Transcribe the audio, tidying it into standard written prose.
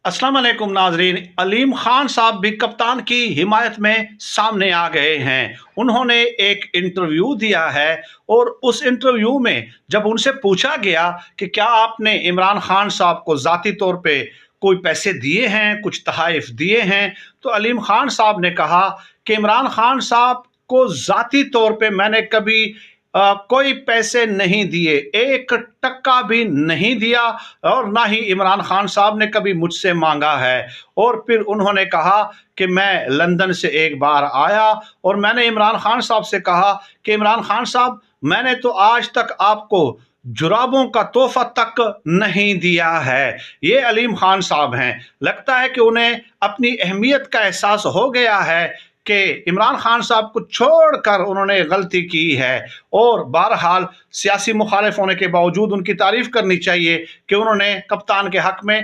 अस्सलाम वालेकुम नाजरीन। अलीम खान साहब भी कप्तान की हिमायत में सामने आ गए हैं। उन्होंने एक इंटरव्यू दिया है और उस इंटरव्यू में जब उनसे पूछा गया कि क्या आपने इमरान खान साहब को ज़ाती तौर पे कोई पैसे दिए हैं, कुछ तोहफ़े दिए हैं, तो अलीम खान साहब ने कहा कि इमरान खान साहब को ज़ाती तौर पे मैंने कभी कोई पैसे नहीं दिए, एक टक्का भी नहीं दिया और ना ही इमरान खान साहब ने कभी मुझसे मांगा है। और फिर उन्होंने कहा कि मैं लंदन से एक बार आया और मैंने इमरान खान साहब से कहा कि इमरान खान साहब, मैंने तो आज तक आपको जुराबों का तोहफा तक नहीं दिया है। ये अलीम खान साहब हैं। लगता है कि उन्हें अपनी अहमियत का एहसास हो गया है कि इमरान खान साहब को छोड़कर उन्होंने गलती की है। और बहरहाल सियासी मुखालिफ होने के बावजूद उनकी तारीफ करनी चाहिए कि उन्होंने कप्तान के हक में